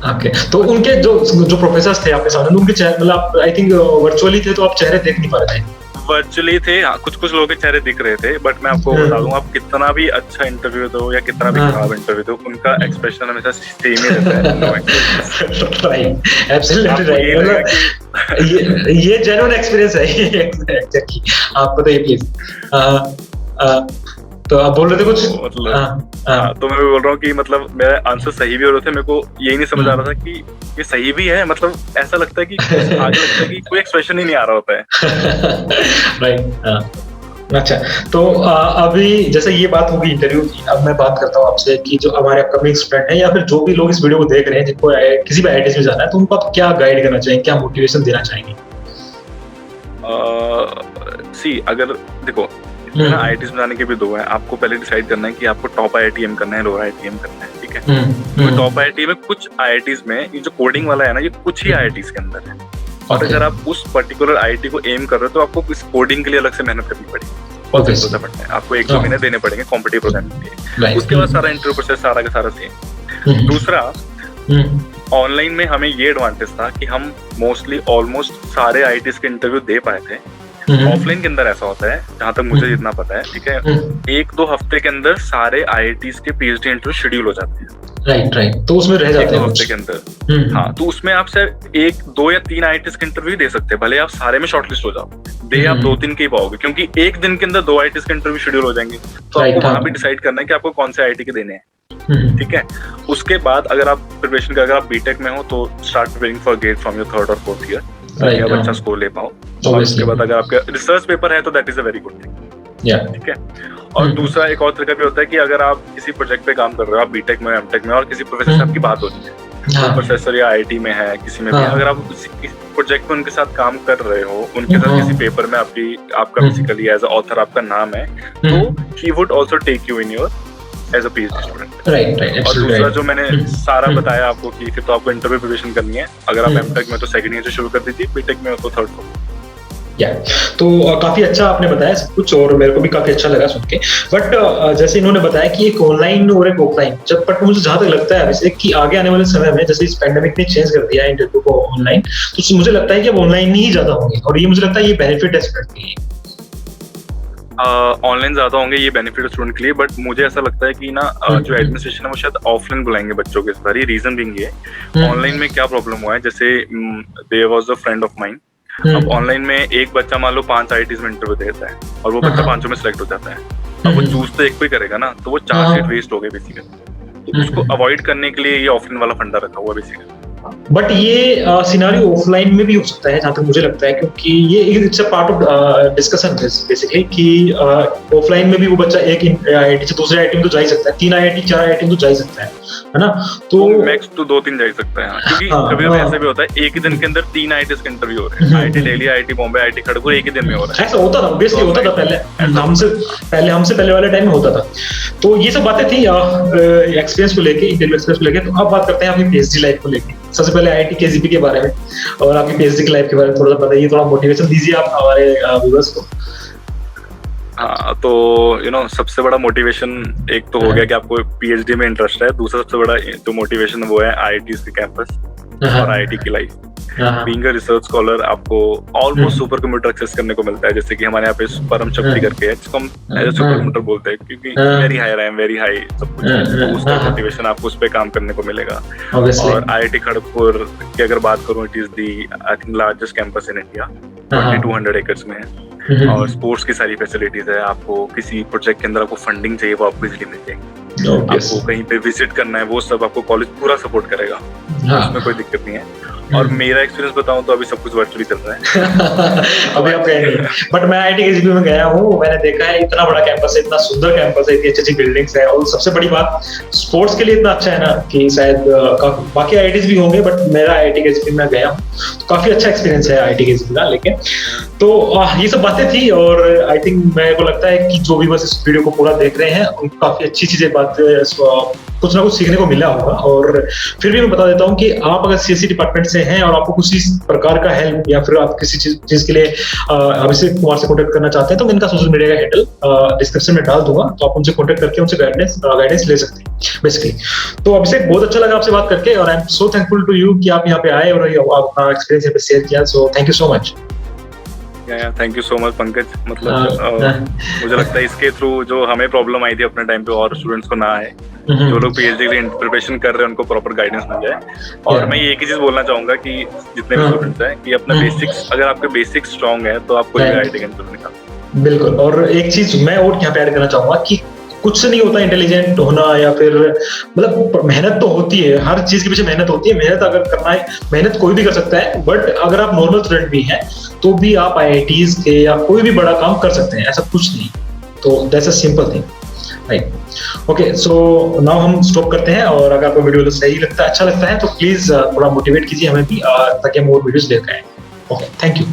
ओके, तो उनके जो प्रोफेसर्स थे आपके सामने, उनके चेहरे मतलब आई थिंक वर्चुअली थे, तो आप चेहरे देख नहीं पा रहे थे? वर्चुअली थे, हाँ, कुछ लोगों के चेहरे दिख रहे थे, बट मैं आपको बता दूं, आप कितना भी अच्छा इंटरव्यू दो या कितना भी खराब इंटरव्यू दो, उनका एक्सप्रेशन हमेशा सेम ही रहता है। Right, absolutely right. ये जेन्युइन एक्सपीरियंस है एग्जैक्टली। आप बताइए प्लीज। तो आप बोल रहे थे कुछ? मतलब तो मैं बोल रहा हूँ कि मतलब मेरे आंसर सही भी हो रहे थे, मेरे को यही नहीं समझ आ रहा था कि ये सही भी है, मतलब ऐसा लगता है कि आगे लगता है कि कोई एक्सप्रेशन ही नहीं आ रहा होता है। राइट। अच्छा, तो अभी जैसे ये बात होगी इंटरव्यू की, अब मैं बात करता हूँ आपसे कि जो हमारे अपकमिंग स्टूडेंट हैं या फिर जो भी लोग इस वीडियो को देख रहे हैं जिनको किसी भी IITs में जाना है, तो उनको आप क्या गाइड करना चाहेंगे, क्या मोटिवेशन देना चाहेंगे? अगर देखो ना, IITs में जाने के भी दो हैं, आपको पहले डिसाइड करना है कि आपको टॉप IIT एम करना है, लोअर IIT एम करना है, ठीक है? तो टॉप IIT में कुछ IITs में ये जो कोडिंग वाला है ना, ये कुछ ही IITs के अंदर है, और अगर आप उस पर्टिकुलर IIT को एम कर रहे हो तो आपको इस कोडिंग के लिए अलग से मेहनत करनी पड़ेगी, बहुत ज्यादा पड़ता है, आपको 1-2 महीने देने पड़ेंगे कॉम्पिटिटिव एग्जाम के लिए। उसके बाद सारा इंटरव्यू प्रोसेस सारा का सारा सेम। दूसरा, ऑनलाइन में हमें ये एडवांटेज था कि हम मोस्टली ऑलमोस्ट सारे IITs के इंटरव्यू दे पाए थे। ऑफलाइन के अंदर ऐसा होता है, जहां तक मुझे जितना पता है, ठीक है, 1-2 हफ्ते के अंदर सारे IITs के PhD इंटरव्यू शेड्यूल हो जाते हैं। राइट, तो उसमें रह जाते हैं हफ्ते के अंदर। हाँ, तो उसमें आप सिर्फ 1-2 या 3 IITs के इंटरव्यू दे सकते हैं, भले आप सारे में शॉर्टलिस्ट हो जाओ, दे आप 2-3 के ही पाओगे, क्योंकि एक दिन के अंदर 2 IITs के इंटरव्यू शेड्यूल हो जाएंगे, तो आपको वहां भी डिसाइड करना है कि आपको कौन से IIT के देने हैं, ठीक है? उसके बाद अगर आप प्रिपरेशन कर, अगर आप बीटेक में हो तो start preparing for get from your 3rd और 4th ईयर, ताकि आप अच्छा स्कोर ले पाओ। और उसके बाद अगर आपका रिसर्च पेपर है तो that is a very good thing, ठीक है? और दूसरा एक और तरीका भी होता है कि अगर आप किसी प्रोजेक्ट पे काम कर रहे हो, आप बीटेक में, एमटेक में, और किसी प्रोफेसर से आपकी बात हो रही है, प्रोफेसर या IIT में है, किसी में भी, अगर आप किसी प्रोजेक्ट में उनके साथ काम कर रहे हो, उनके साथ किसी पेपर में आपका बेसिकली एज अ ऑथर आपका नाम है, तो he would also take you in your as a PhD student. Right. और दूसरा जो मैंने सारा बताया आपको कि फिर तो आपको इंटरव्यू प्रिपरेशन करनी है, अगर आप एमटेक में तो 2nd ईयर से शुरू कर दीजिए, बीटेक में तो 3rd। या तो काफी अच्छा आपने बताया सब कुछ, और मेरे को भी काफी अच्छा लगा सुन के। बट जैसे इन्होंने बताया कि एक ऑनलाइन और एक ऑफलाइन, जब बट मुझे जहां तक लगता है वैसे कि आगे आने वाले समय में जैसे इस पैंडेमिक ने चेंज कर दिया है इंटरव्यू को ऑनलाइन, तो मुझे लगता है कि अब ऑनलाइन ही ज्यादा होंगे, और ये मुझे लगता है ये बेनिफिट है स्टूडेंट के लिए। ऑनलाइन ज्यादा होंगे, ये बेनिफिट है स्टूडेंट के लिए, बट मुझे ऐसा लगता है कि ना जो एडमिनिस्ट्रेशन है वो शायद ऑफलाइन बुलाएंगे बच्चों के इस बार। रीजन बीइंग ये, ऑनलाइन में क्या प्रॉब्लम हुआ है, जैसे there was a friend of mine, अब ऑनलाइन में एक बच्चा मान लो 5 IITs में इंटरव्यू देता है, और वो बच्चा 5 में सिलेक्ट हो जाता है, अब वो चूज तो एक पे करेगा ना, तो वो 4 सीट वेस्ट हो गए बेसिकली। तो उसको अवॉइड करने के लिए ये ऑफलाइन वाला फंडा रखा हुआ बेसिकली। बट ये सिनेरियो ऑफलाइन में भी हो सकता है जहां तक मुझे लगता है, क्योंकि ये it's a part of discussion basically कि ऑफलाइन में भी वो बच्चा एक IIT से दूसरे IIT में तो जा ही सकता है, 3 IIT 4 IIT में तो जा ही सकता है ना? तो मैक्स तो 2-3 जा ही सकता है, क्योंकि कभी-कभी ऐसा भी होता है एक ही दिन के अंदर 3 IITs के इंटरव्यू हो रहे हैं, IIT Delhi, IIT Bombay, IIT Kharagpur एक ही दिन में हो रहा है। ऐसा होता था, बेसिकली होता था पहले, हमसे पहले वाले टाइम में होता था। तो ये सब बातें थी एक्सपीरियंस को लेके, इंटरव्यू एक्सपीरियंस को लेके। तो अब बात करते हैं अपनी PhD लाइफ को लेके। सबसे पहले IIT KGP के बारे में और आपकी PhD की लाइफ के बारे में थोड़ा सा बताइए, थोड़ा मोटिवेशन दीजिए आप हमारे व्यूअर्स को। हाँ, तो सबसे बड़ा मोटिवेशन एक तो हो गया कि आपको PhD में इंटरेस्ट है, दूसरा सबसे बड़ा जो मोटिवेशन वो है IITs के कैंपस और IIT की life. Being a research scholar आपको ऑलमोस्ट सुपर कंप्यूटर एक्सेस करने को मिलता है, जैसे कि हमारे यहाँ पे परम शक्ति करके है, जिसको हम एज सुपर कंप्यूटर बोलते हैं, क्योंकि very high RAM, very high सब कुछ है, तो उसका मोटिवेशन आपको उस पे काम करने को मिलेगा। और IIT खड़गपुर की अगर बात करूँ, it is the I think largest campus in India, 2200 acres में है, और स्पोर्ट्स की सारी फैसिलिटीज है। आपको किसी प्रोजेक्ट के अंदर आपको फंडिंग चाहिए वो आपको इजीली मिल जाएगी, आपको कहीं पे विजिट करना है वो सब आपको कॉलेज पूरा सपोर्ट करेगा, उसमें कोई दिक्कत नहीं है। और मेरा एक्सपीरियंस बताऊं तो अभी सब कुछ वर्चुअली चल रहा है। अभी आप गए नहीं, बट मैं IIT-KGP में गया हूँ। मैंने देखा है इतना बड़ा कैंपस है, इतना सुंदर कैंपस है, इतनी अच्छी-अच्छी बिल्डिंग्स है, और सबसे बड़ी बात स्पोर्ट्स के लिए इतना अच्छा है ना कि शायद बाकी IITs भी होंगे, बट मेरा IIT-KGP में गया हूँ, तो काफी अच्छा एक्सपीरियंस है IIT-KGP का। लेकिन तो ये सब बातें थी, और आई थिंक मेरे को लगता है कि जो भी बस इस वीडियो को पूरा देख रहे हैं उनको काफी अच्छी चीजें कुछ ना कुछ सीखने को मिला होगा। और फिर भी मैं बता देता हूँ कि आप अगर CSE डिपार्टमेंट से हैं और आपको किसी प्रकार का हेल्प या फिर आप किसी चीज के लिए अभिषेक कुमार से कॉन्टेक्ट करना चाहते हैं, तो मैं इनका सोशल मीडिया का हैंडल डिस्क्रिप्शन में डाल दूंगा, तो आप उनसे कॉन्टेक्ट करके उनसे गाइडेंस ले सकते हैं बेसिकली। तो अभिषेक, बहुत अच्छा लगा आपसे बात करके, और I am so thankful to you कि आप यहाँ पे आए और अपना एक्सपीरियंस यहाँ पे शेयर किया। So thank you so much. Thank you so much Pankaj. मतलब मुझे लगता है इसके थ्रू जो हमें प्रॉब्लम आई थी अपने टाइम पे और स्टूडेंट्स को ना आए, जो लोग PhD के लिए प्रिपरेशन कर रहे हैं उनको प्रॉपर गाइडेंस मिल जाए। और मैं एक ही चीज बोलना चाहूंगा कि जितने भी स्टूडेंट्स हैं कि अपना बेसिक्स, अगर आपके बेसिक्स स्ट्रांग है तो आप कोई भी IIT का जरूर निकाल। बिल्कुल। और एक चीज मैं और यहाँ पे ऐड करना चाहूंगा कि कुछ नहीं होता इंटेलिजेंट होना, या फिर मतलब मेहनत तो होती है, हर चीज के पीछे मेहनत होती है। मेहनत अगर करना है, मेहनत कोई भी कर सकता है, बट अगर आप नॉर्मल स्टूडेंट भी हैं तो भी आप IITs के या कोई भी बड़ा काम कर सकते हैं, ऐसा कुछ नहीं। तो that's a simple thing, right. Okay, so now हम स्टॉप करते हैं, और अगर आपको वीडियो सही लगता है, अच्छा लगता है, तो प्लीज थोड़ा मोटिवेट कीजिए हमें भी, ताकि हम और वीडियोस लेकर आए। Okay, thank you.